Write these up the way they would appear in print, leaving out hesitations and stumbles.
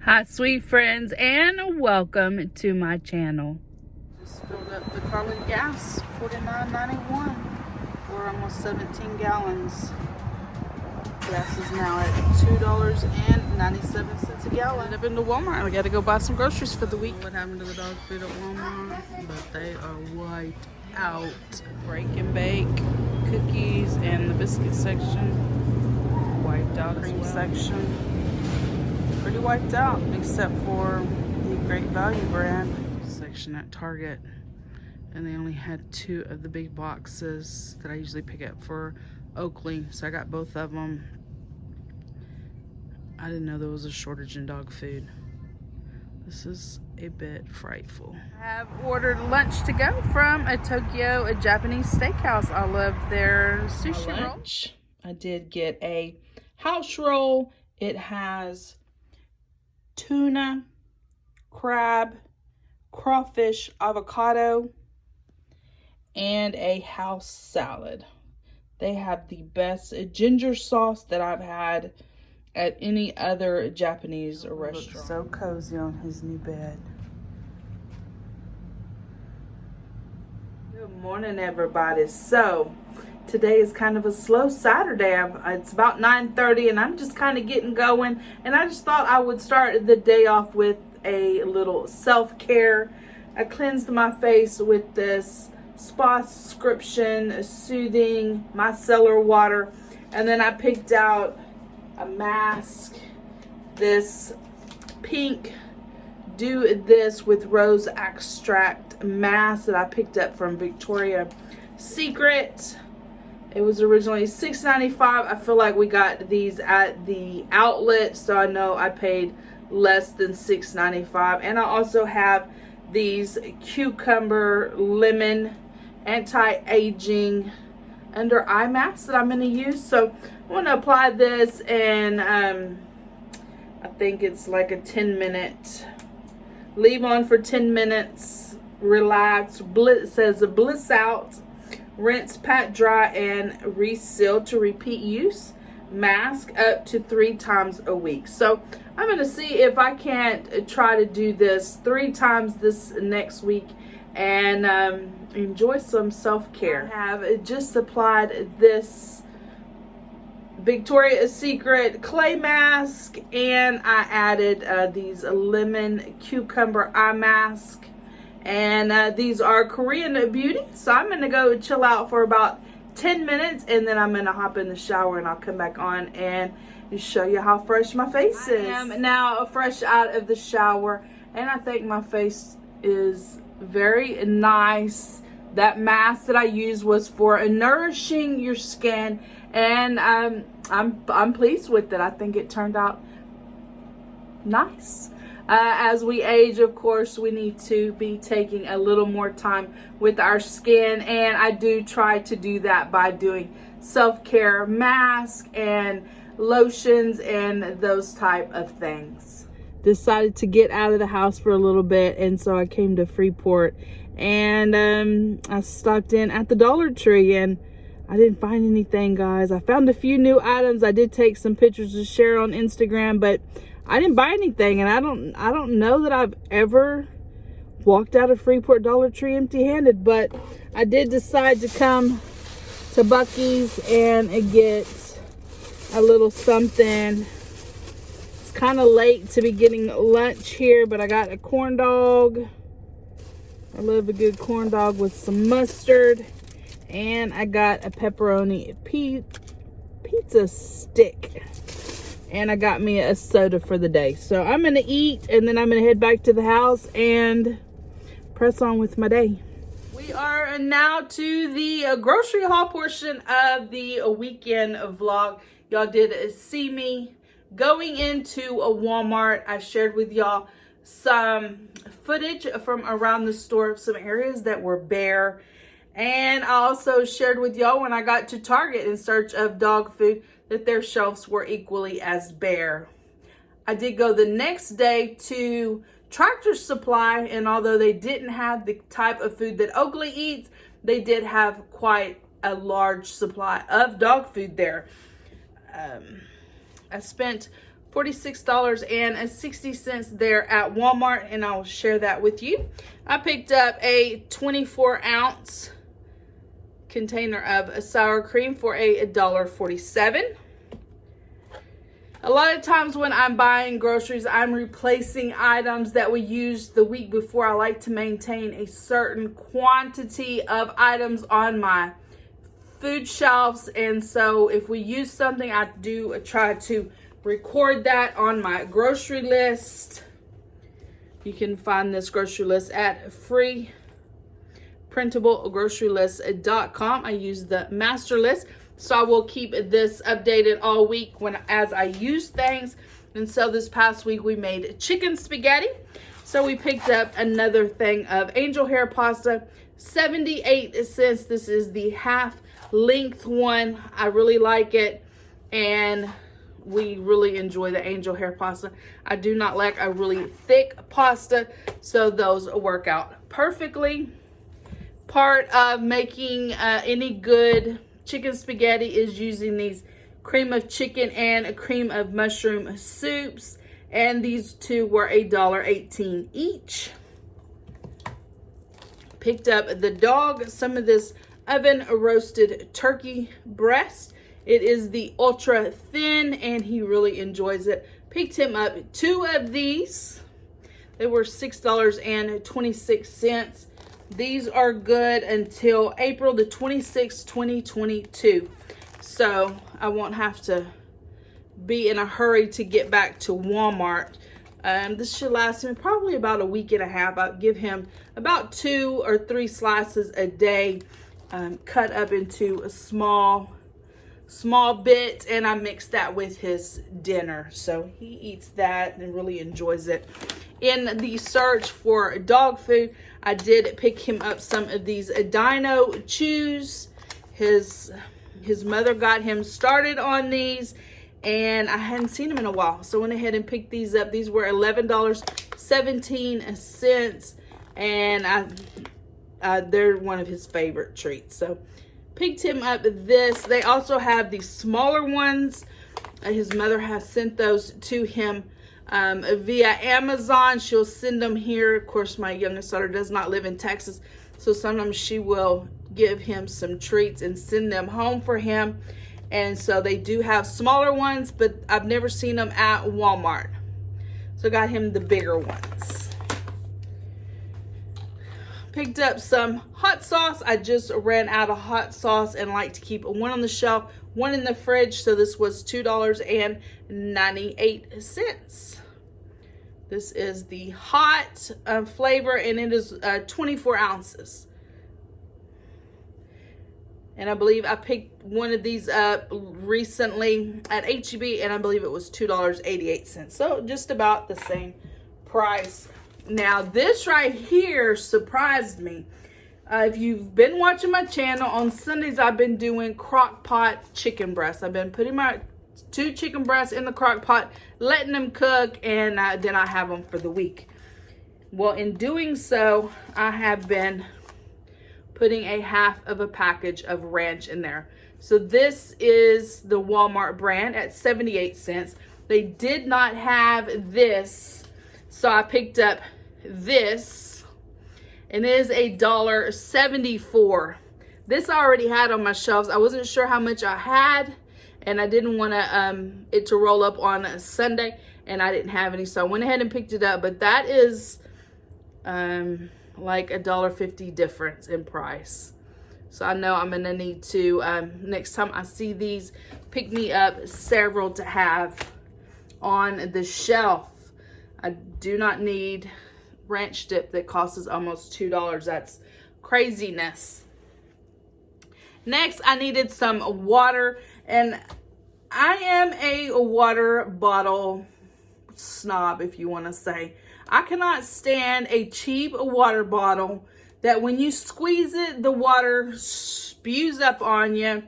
Hi sweet friends, and welcome to my channel. Just filled up the car with gas, $49.91 for almost 17 gallons. Gas is now at $2.97 a gallon. I've been to Walmart. I gotta go buy some groceries for the week. What happened to the dog food at Walmart? But they are wiped out. Break and bake, cookies, and the biscuit section wiped out as well. Section pretty wiped out, except for the Great Value brand section at Target. And they only had 2 of the big boxes that I usually pick up for Oakley, so I got both of them. I didn't know there was a shortage in dog food. This is a bit frightful. I have ordered lunch to go from a Japanese steakhouse. I love their sushi roll. I did get a house roll. It has tuna, crab, crawfish, avocado, and a house salad. They have the best ginger sauce that I've had at any other Japanese restaurant. So cozy on his new bed. Good morning, everybody. So today is kind of a slow Saturday. It's about 9:30 and I'm just kind of getting going, and I just thought I would start the day off with a little self-care. I cleansed my face with this spa subscription soothing micellar water, and then I picked out a mask, this pink Do This with Rose Extract mask that I picked up from Victoria's Secret. It was originally $6.95. I feel like we got these at the outlet, so I know I paid less than $6.95. And I also have these cucumber lemon anti-aging under eye masks that I'm going to use. So I'm going to apply this, and I think it's like a 10-minute. Leave on for 10 minutes. Relax. It says bliss out. Rinse, pat dry, and reseal to repeat use. Mask up to 3 times a week. So I'm going to see if I can't try to do this 3 times this next week and enjoy some self-care. I have just applied this Victoria's Secret clay mask, and I added these lemon cucumber eye mask. And these are Korean Beauty. So I'm going to go chill out for about 10 minutes, and then I'm going to hop in the shower, and I'll come back on and show you how fresh my face is. I am now fresh out of the shower, and I think my face is very nice. That mask that I used was for nourishing your skin, and I'm pleased with it. I think it turned out nice. As we age, of course, we need to be taking a little more time with our skin, and I do try to do that by doing self-care masks and lotions and those type of things. Decided to get out of the house for a little bit, and so I came to Freeport, and I stopped in at the Dollar Tree, and I didn't find anything, guys. I found a few new items. I did take some pictures to share on Instagram, but I didn't buy anything, and I don't know that I've ever walked out of Freeport Dollar Tree empty-handed, but I did decide to come to Buc-ee's and get a little something. It's kind of late to be getting lunch here, but I got a corn dog. I love a good corn dog with some mustard, and I got a pepperoni pizza stick. And I got me a soda for the day. So I'm going to eat, and then I'm going to head back to the house and press on with my day. We are now to the grocery haul portion of the weekend vlog. Y'all did see me going into a Walmart. I shared with y'all some footage from around the store of some areas that were bare. And I also shared with y'all when I got to Target in search of dog food that their shelves were equally as bare. I did go the next day to Tractor Supply, and although they didn't have the type of food that Oakley eats, they did have quite a large supply of dog food there. I spent $46.60 there at Walmart, and I'll share that with you. I picked up a 24-ounce container of sour cream for $1.47. A lot of times when I'm buying groceries, I'm replacing items that we used the week before. I like to maintain a certain quantity of items on my food shelves, and so if we use something, I do try to record that on my grocery list. You can find this grocery list at freeprintablegrocerylist.com. I use the master list, so I will keep this updated all week as I use things. And so this past week we made chicken spaghetti. So we picked up another thing of angel hair pasta, 78 cents. This is the half length one. I really like it, and we really enjoy the angel hair pasta. I do not like a really thick pasta, so those work out perfectly. Part of making any good chicken spaghetti is using these cream of chicken and a cream of mushroom soups, and these two were $1.18 each. Picked up the dog some of this oven roasted turkey breast. It is the ultra thin, and he really enjoys it. Picked him up 2 of these. They were $6.26. These are good until April the 26th, 2022. So I won't have to be in a hurry to get back to Walmart. This should last him probably about a week and a half. I'll give him about 2 or 3 slices a day, cut up into a small bits, and I mix that with his dinner. So he eats that and really enjoys it. In the search for dog food, I did pick him up some of these Dino Chews. His mother got him started on these, and I hadn't seen them in a while, so went ahead and picked these up. These were $11.17, and they're one of his favorite treats. So picked him up this. They also have the smaller ones. His mother has sent those to him via Amazon. She'll send them here. Of course, my youngest daughter does not live in Texas, so sometimes she will give him some treats and send them home for him. And so they do have smaller ones, but I've never seen them at Walmart. So got him the bigger ones. Picked up some hot sauce. I just ran out of hot sauce and like to keep one on the shelf, one in the fridge. So this was $2.98. This is the hot flavor, and it is 24 ounces. And I believe I picked one of these up recently at HEB, and I believe it was $2.88. So just about the same price. Now this right here surprised me. If you've been watching my channel, on Sundays I've been doing crock pot chicken breasts. I've been putting my 2 chicken breasts in the crock pot, letting them cook, and then I have them for the week. Well, in doing so, I have been putting a half of a package of ranch in there. So this is the Walmart brand at 78 cents. They did not have this, so I picked up this, and it is $1.74. This I already had on my shelves. I wasn't sure how much I had, and I didn't want it to roll up on a Sunday, and I didn't have any, so I went ahead and picked it up. But that is like $1.50 difference in price. So I know I'm gonna need to next time I see these, pick me up several to have on the shelf. I do not need ranch dip that costs almost $2. That's craziness. Next, I needed some water, and I am a water bottle snob, if you want to say. I cannot stand a cheap water bottle that when you squeeze it, the water spews up on you,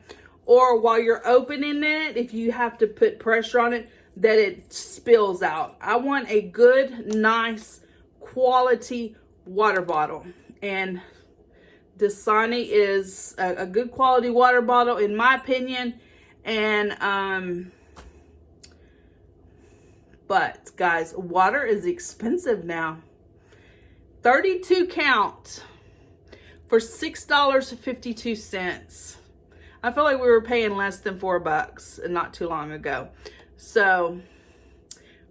or while you're opening it, if you have to put pressure on it, that it spills out. I want a good, nice, quality water bottle, and Dasani is a good quality water bottle in my opinion. And But guys, water is expensive now. 32 count for $6.52. I feel like we were paying less than $4 not too long ago. So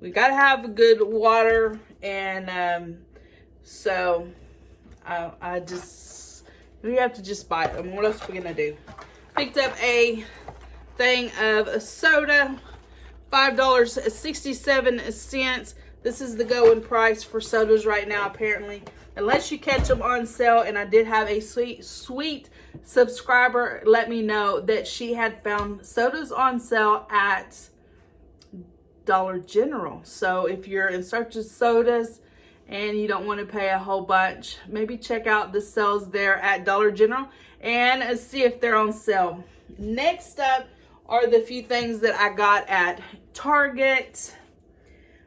we gotta have good water, and so we have to just buy it. I mean, what else are we gonna do? Picked up a thing of soda, $5.67. This is the going price for sodas right now, apparently, unless you catch them on sale. And I did have a sweet subscriber let me know that she had found sodas on sale at Dollar General. So if you're in search of sodas and you don't want to pay a whole bunch, maybe check out the sales there at Dollar General and see if they're on sale. Next up are the few things that I got at Target.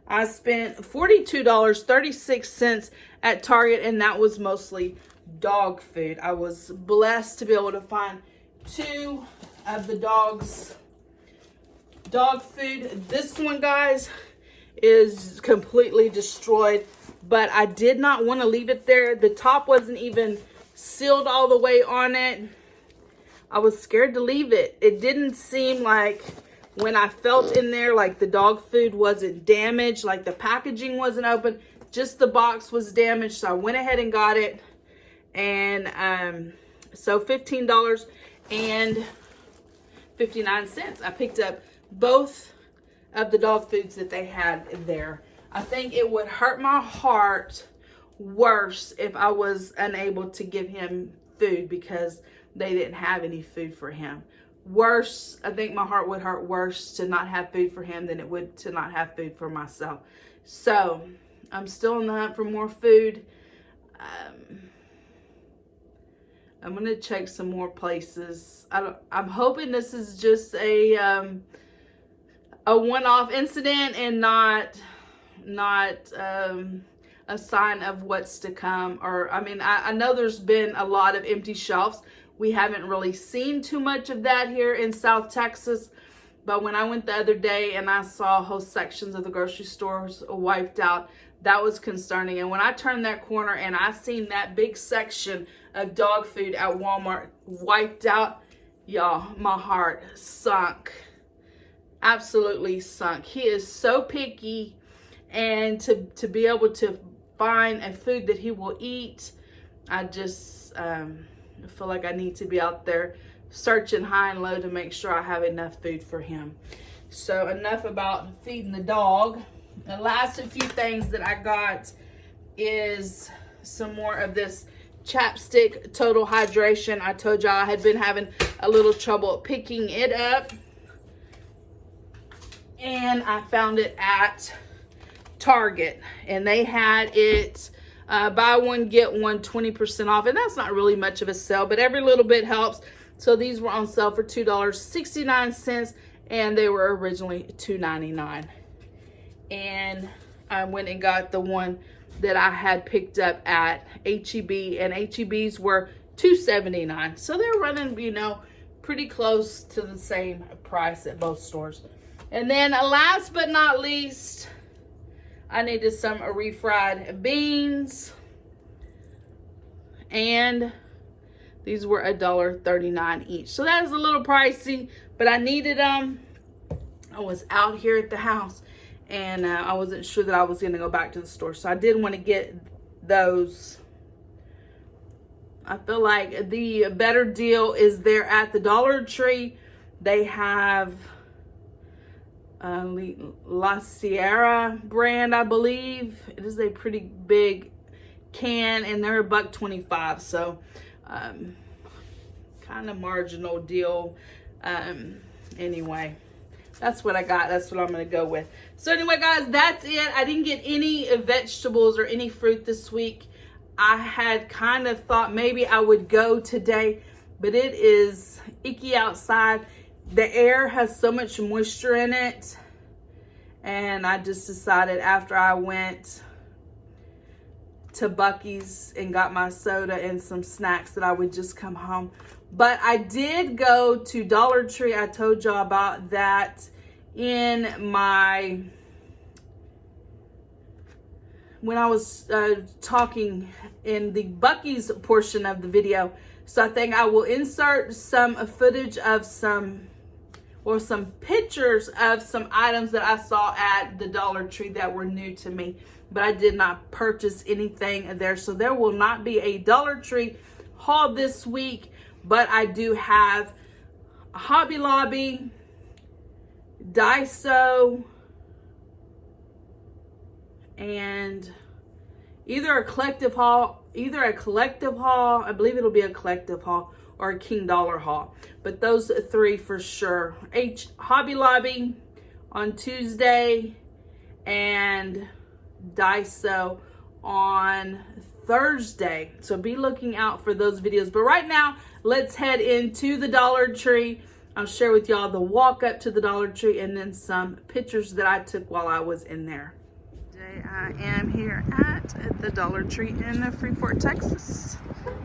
I spent $42.36 at Target, and that was mostly dog food. I was blessed to be able to find 2 of the dogs' dog food. This one, guys, is completely destroyed, but I did not want to leave it there. The top wasn't even sealed all the way on it. I was scared to leave it. It didn't seem like, when I felt in there, like the dog food wasn't damaged, like the packaging wasn't open, just the box was damaged. So I went ahead and got it. And so $15.59. I picked up both of the dog foods that they had there. I think it would hurt my heart worse if I was unable to give him food because they didn't have any food for him. Worse, I think my heart would hurt worse to not have food for him than it would to not have food for myself. So I'm still on the hunt for more food. I'm gonna check some more places. I'm hoping this is just a one-off incident and not a sign of what's to come. Or I mean, I know there's been a lot of empty shelves. We haven't really seen too much of that here in South Texas. But when I went the other day and I saw whole sections of the grocery stores wiped out, that was concerning. And when I turned that corner and I seen that big section of dog food at Walmart wiped out, y'all, my heart sunk. Absolutely sunk. He is so picky, and to be able to find a food that he will eat, I just feel like I need to be out there searching high and low to make sure I have enough food for him. So enough about feeding the dog. The last few things that I got is some more of this Chapstick Total Hydration. I told y'all I had been having a little trouble picking it up, and I found it at Target, and they had it buy one get one 20% off, and that's not really much of a sale, but every little bit helps. So these were on sale for $2.69, and they were originally $2.99. And I went and got the one that I had picked up at HEB, and HEBs were $2.79. So they're running, you know, pretty close to the same price at both stores. And then last but not least, I needed some refried beans, and these were $1.39 each. So that was a little pricey, but I needed them. I was out here at the house, and I wasn't sure that I was going to go back to the store, so I did want to get those. I feel like the better deal is there at the Dollar Tree. They have La Sierra brand, I believe. It is a pretty big can, and they're $1.25. So kind of marginal deal. Anyway, that's what I got. That's what I'm going to go with. So anyway, guys, that's it. I didn't get any vegetables or any fruit this week. I had kind of thought maybe I would go today, but it is icky outside. The air has so much moisture in it, and I just decided after I went to Buc-ee's and got my soda and some snacks that I would just come home. But I did go to Dollar Tree. I told y'all about that in my when I was talking in the Buc-ee's portion of the video. So I think I will insert some footage of some pictures of some items that I saw at the Dollar Tree that were new to me, but I did not purchase anything there. So there will not be a Dollar Tree haul this week, but I do have a Hobby Lobby, Daiso, and either a collective haul, I believe it'll be a collective haul, or a King Dollar haul. But those three for sure. Hobby Lobby on Tuesday and Daiso on Thursday. So be looking out for those videos. But right now, let's head into the Dollar Tree. I'll share with y'all the walk up to the Dollar Tree and then some pictures that I took while I was in there. Today I am here at the Dollar Tree in Freeport, Texas.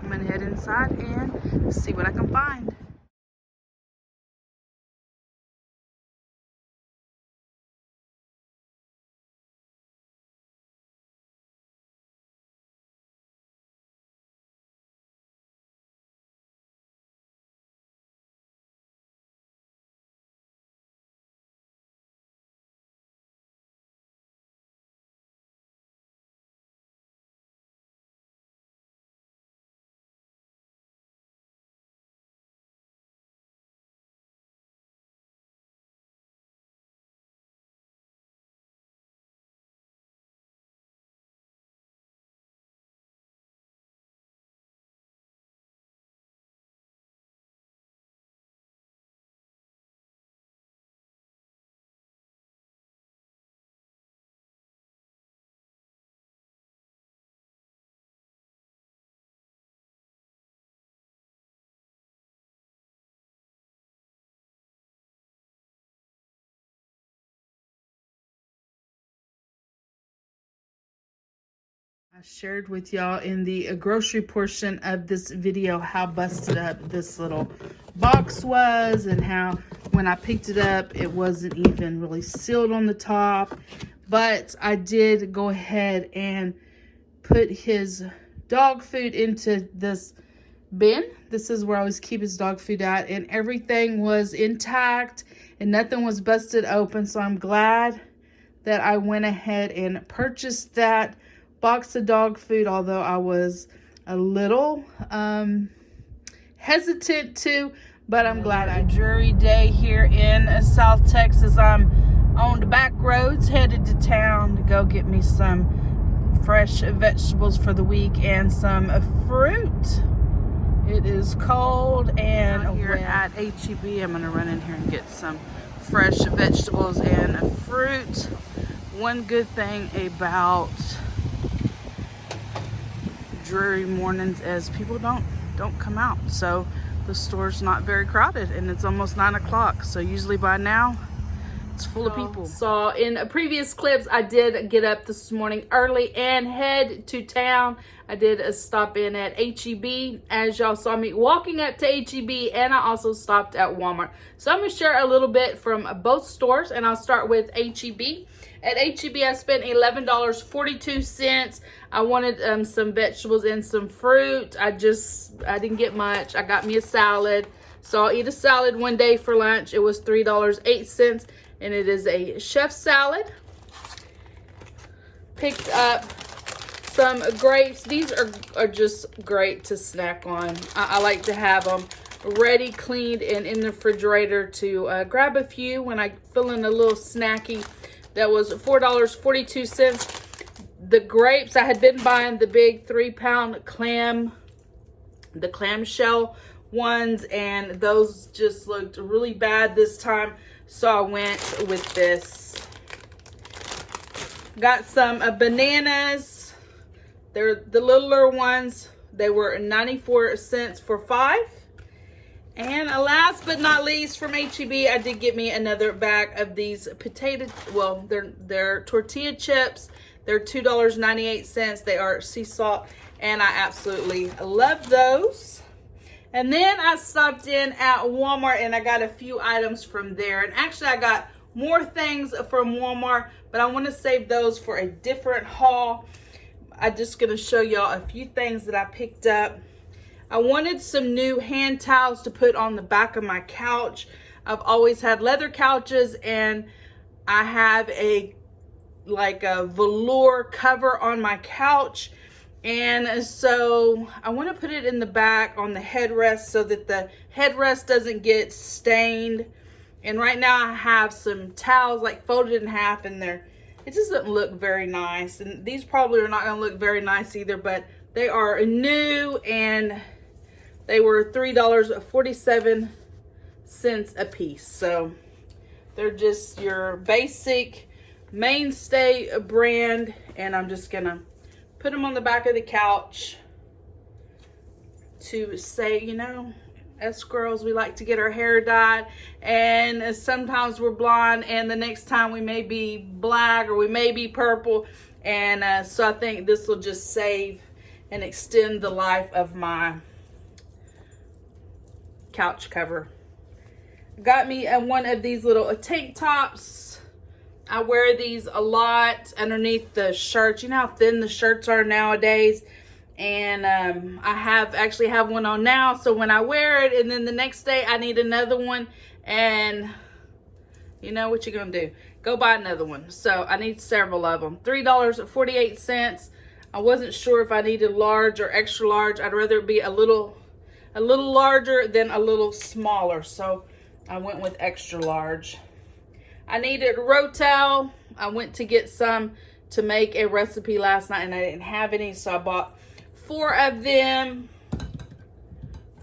I'm gonna head inside and see what I can find. I shared with y'all in the grocery portion of this video how busted up this little box was, and how when I picked it up it wasn't even really sealed on the top. But I did go ahead and put his dog food into this bin. This is where I always keep his dog food at, and everything was intact and nothing was busted open. So I'm glad that I went ahead and purchased that box of dog food, although I was a little hesitant to, but I'm glad. A dreary day here in South Texas. I'm on the back roads headed to town to go get me some fresh vegetables for the week and some fruit. It is cold and here at HEB. I'm gonna run in here and get some fresh vegetables and fruit. One good thing about dreary mornings as people don't come out, so the store's not very crowded, and it's almost 9 o'clock, so usually by now it's full of people. So in previous clips I did get up this morning early and head to town. I did a stop in at HEB, as y'all saw me walking up to HEB, and I also stopped at Walmart. So I'm gonna share a little bit from both stores, and I'll start with HEB. At HEB, I spent $11.42. I wanted some vegetables and some fruit. I didn't get much. I got me a salad. So I'll eat a salad one day for lunch. It was $3.08, and it is a chef salad. Picked up some grapes. These are just great to snack on. I like to have them ready, cleaned, and in the refrigerator to grab a few when I feeling a little snacky. That was $4.42. The grapes, I had been buying the big 3-pound the clamshell ones, and those just looked really bad this time, so I went with this. Got some bananas. They're the littler ones. They were 94 cents for 5. And last but not least, from HEB, I did get me another bag of these they're tortilla chips. They're $2.98. They are sea salt, and I absolutely love those. And then I stopped in at Walmart, and I got a few items from there. And actually, I got more things from Walmart, but I want to save those for a different haul. I'm just gonna show y'all a few things that I picked up. I wanted some new hand towels to put on the back of my couch. I've always had leather couches, and I have a velour cover on my couch, and so I want to put it in the back on the headrest so that the headrest doesn't get stained. And right now I have some towels like folded in half in there. It just doesn't look very nice, and these probably are not going to look very nice either, but they are new and they were $3.47 a piece. So they're just your basic mainstay brand, and I'm just gonna put them on the back of the couch to say, you know, us girls, we like to get our hair dyed, and sometimes we're blonde, and the next time we may be black or we may be purple, and so I think this will just save and extend the life of my couch cover. Got me one of these little tank tops. I wear these a lot underneath the shirts. You know how thin the shirts are nowadays. And I actually have one on now. So when I wear it and then the next day I need another one, and you know what you're going to do? Go buy another one. So I need several of them. $3.48. I wasn't sure if I needed large or extra large. I'd rather it be a little larger than a little smaller. So I went with extra large. I needed Rotel. I went to get some to make a recipe last night and I didn't have any, so I bought 4 of them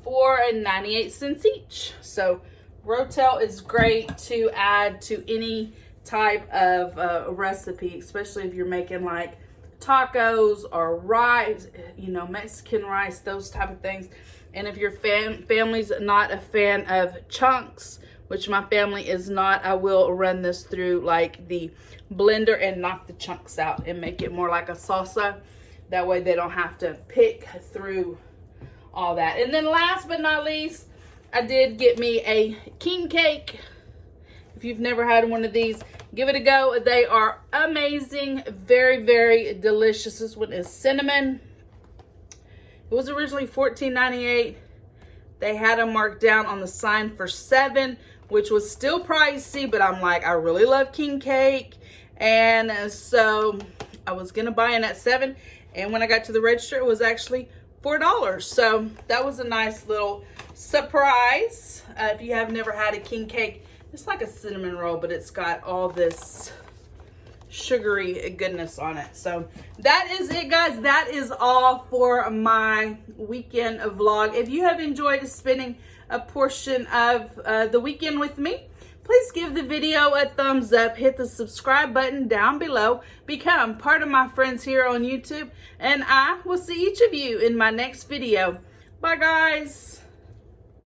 for 98 cents each. So Rotel is great to add to any type of recipe, especially if you're making like tacos or rice, you know, Mexican rice, those type of things. And if your family's not a fan of chunks, which my family is not, I will run this through like the blender and knock the chunks out and make it more like a salsa. That way they don't have to pick through all that. And then last but not least, I did get me a king cake. If you've never had one of these, give it a go. They are amazing, very, very delicious. This one is cinnamon. It was originally $14.98. They had them marked down on the sign for $7, which was still pricey, but I'm like, I really love king cake. And so I was gonna buy in at $7, and when I got to the register, it was actually $4. So that was a nice little surprise. If you have never had a king cake, it's like a cinnamon roll, but it's got all this sugary goodness on it. So that is it, guys. That is all for my weekend vlog. If you have enjoyed spending a portion of the weekend with me, please give the video a thumbs up, hit the subscribe button down below, become part of my friends here on YouTube, and I will see each of you in my next video. Bye, guys.